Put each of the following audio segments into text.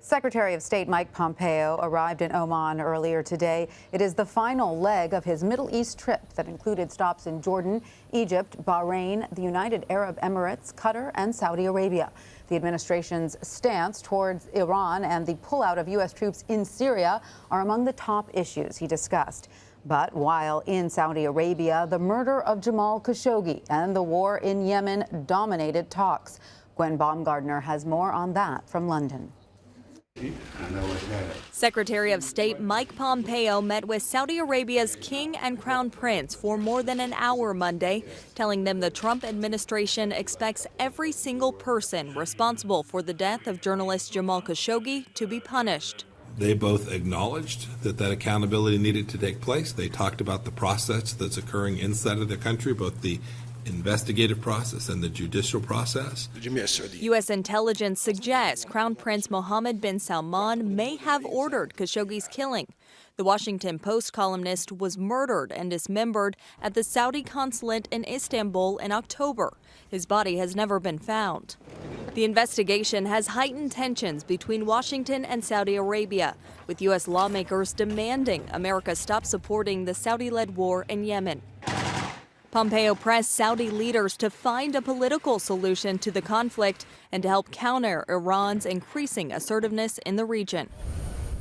Secretary of State Mike Pompeo arrived in Oman earlier today. It is the final leg of his Middle East trip that included stops in Jordan, Egypt, Bahrain, the United Arab Emirates, Qatar, and Saudi Arabia. The administration's stance towards Iran and the pullout of U.S. troops in Syria are among the top issues he discussed. But while in Saudi Arabia, the murder of Jamal Khashoggi and the war in Yemen dominated talks. Gwen Baumgardner has more on that from London. Secretary of State Mike Pompeo met with Saudi Arabia's king and crown prince for more than an hour Monday, telling them the Trump administration expects every single person responsible for the death of journalist Jamal Khashoggi to be punished. They both acknowledged that accountability needed to take place. They talked about the process that's occurring inside of the country, both the investigative process and the judicial process. U.S. intelligence suggests Crown Prince Mohammad bin Salman may have ordered Khashoggi's killing. The Washington Post columnist was murdered and dismembered at the Saudi consulate in Istanbul in October. His body has never been found. The investigation has heightened tensions between Washington and Saudi Arabia, with U.S. lawmakers demanding America stop supporting the Saudi-led war in Yemen. Pompeo pressed Saudi leaders to find a political solution to the conflict and to help counter Iran's increasing assertiveness in the region.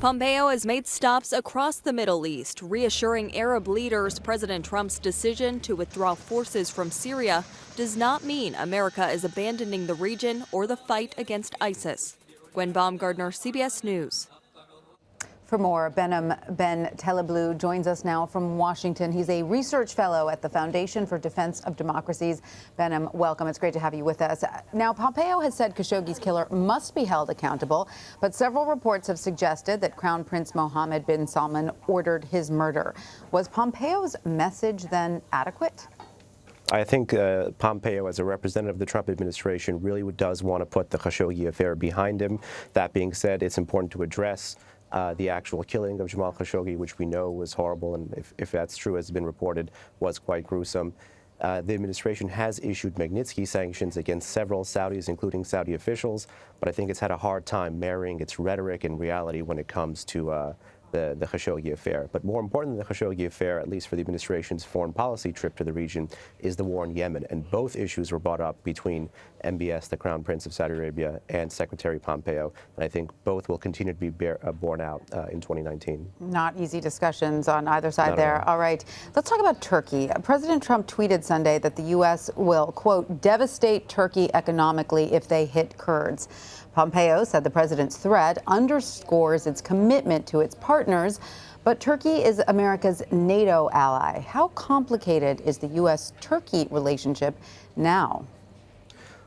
Pompeo has made stops across the Middle East, reassuring Arab leaders President Trump's decision to withdraw forces from Syria does not mean America is abandoning the region or the fight against ISIS. Gwen Baumgardner, CBS News. For more, Behnam Ben Taleblu joins us now from Washington. He's a research fellow at the Foundation for Defense of Democracies. Behnam, welcome. It's great to have you with us. Now, Pompeo has said Khashoggi's killer must be held accountable, but several reports have suggested that Crown Prince Mohammed bin Salman ordered his murder. Was Pompeo's message then adequate? I think Pompeo, as a representative of the Trump administration, really does want to put the Khashoggi affair behind him. That being said, it's important to address the actual killing of Jamal Khashoggi, which we know was horrible, and if that's true, as has been reported, was quite gruesome. The administration has issued Magnitsky sanctions against several Saudis, including Saudi officials, but I think it's had a hard time marrying its rhetoric and reality when it comes to the Khashoggi affair. But more important than the Khashoggi affair, at least for the administration's foreign policy trip to the region, is the war in Yemen. And both issues were brought up between MBS, the Crown Prince of Saudi Arabia, and Secretary Pompeo. And I think both will continue to be borne out in 2019. Not easy discussions on either side there. All right. Let's talk about Turkey. President Trump tweeted Sunday that the U.S. will, quote, devastate Turkey economically if they hit Kurds. Pompeo said the president's threat underscores its commitment to its partners, but Turkey is America's NATO ally. How complicated is the U.S.-Turkey relationship now?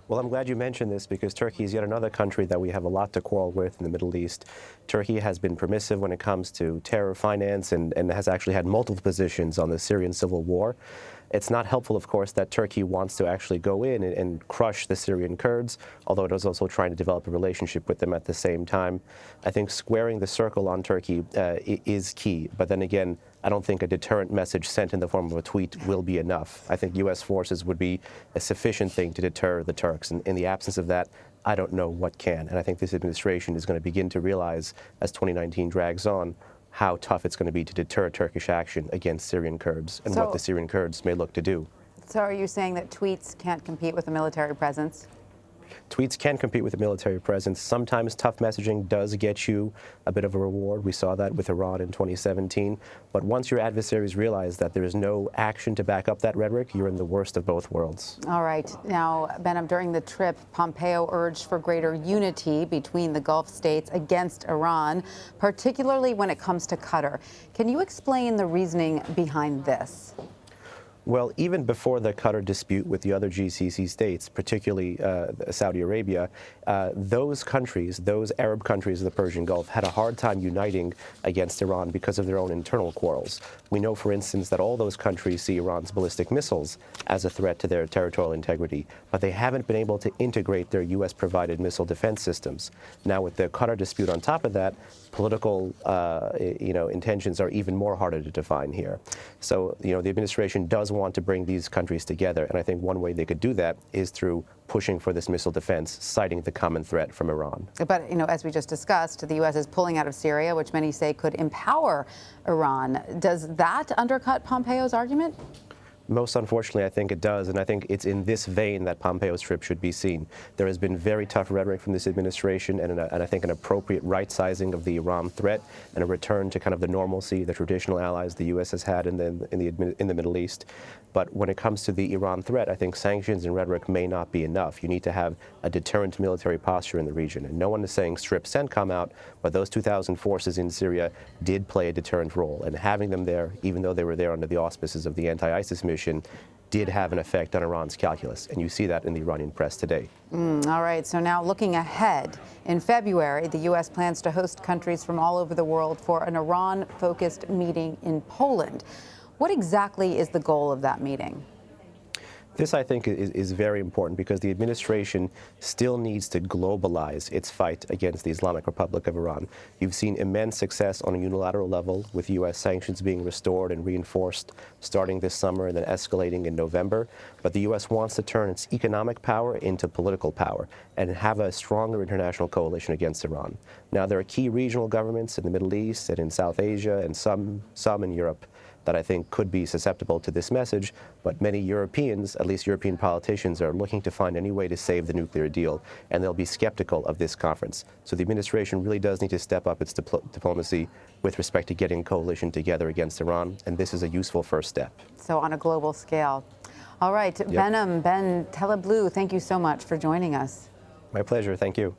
Well, I'm glad you mentioned this because Turkey is yet another country that we have a lot to quarrel with in the Middle East. Turkey has been permissive when it comes to terror finance and has actually had multiple positions on the Syrian civil war. It's not helpful, of course, that Turkey wants to actually go in and crush the Syrian Kurds, although it is also trying to develop a relationship with them at the same time. I think squaring the circle on Turkey is key. But then again, I don't think a deterrent message sent in the form of a tweet will be enough. I think U.S. forces would be a sufficient thing to deter the Turks. And in the absence of that, I don't know what can. And I think this administration is going to begin to realize, as 2019 drags on, how tough it's going to be to deter Turkish action against Syrian Kurds and what the Syrian Kurds may look to do. So are you saying that tweets can't compete with a military presence? Tweets can compete with a military presence. Sometimes tough messaging does get you a bit of a reward. We saw that with Iran in 2017. But once your adversaries realize that there is no action to back up that rhetoric, you're in the worst of both worlds. All right. Now, Behnam, during the trip, Pompeo urged for greater unity between the Gulf states against Iran, particularly when it comes to Qatar. Can you explain the reasoning behind this? Well, even before the Qatar dispute with the other GCC states, particularly Saudi Arabia, those countries, those Arab countries of the Persian Gulf, had a hard time uniting against Iran because of their own internal quarrels. We know, for instance, that all those countries see Iran's ballistic missiles as a threat to their territorial integrity, but they haven't been able to integrate their U.S.-provided missile defense systems. Now, with the Qatar dispute on top of that, political intentions are even more harder to define here. So, the administration does does want to bring these countries together, and I think one way they could do that is through pushing for this missile defense, citing the common threat from Iran. But, as we just discussed, the U.S. is pulling out of Syria, which many say could empower Iran. Does that undercut Pompeo's argument? Most unfortunately, I think it does, and I think it's in this vein that Pompeo's trip should be seen. There has been very tough rhetoric from this administration, and I think an appropriate right-sizing of the Iran threat and a return to kind of the normalcy, the traditional allies the U.S. has had in the Middle East. But when it comes to the Iran threat, I think sanctions and rhetoric may not be enough. You need to have a deterrent military posture in the region, and no one is saying strip CENTCOM out, but those 2,000 forces in Syria did play a deterrent role, and having them there, even though they were there under the auspices of the anti-ISIS mission, did have an effect on Iran's calculus, and you see that in the Iranian press today. All right, so now looking ahead, in February, the U.S. plans to host countries from all over the world for an Iran-focused meeting in Poland. What exactly is the goal of that meeting? This, I think, is very important because the administration still needs to globalize its fight against the Islamic Republic of Iran. You've seen immense success on a unilateral level, with U.S. sanctions being restored and reinforced starting this summer and then escalating in November. But the U.S. wants to turn its economic power into political power and have a stronger international coalition against Iran. Now, there are key regional governments in the Middle East and in South Asia and some in Europe that I think could be susceptible to this message, but many Europeans, at least European politicians, are looking to find any way to save the nuclear deal, and they'll be skeptical of this conference. So the administration really does need to step up its diplomacy with respect to getting a coalition together against Iran, and this is a useful first step. So on a global scale. All right, Behnam Ben Taleblu, thank you so much for joining us. My pleasure. Thank you.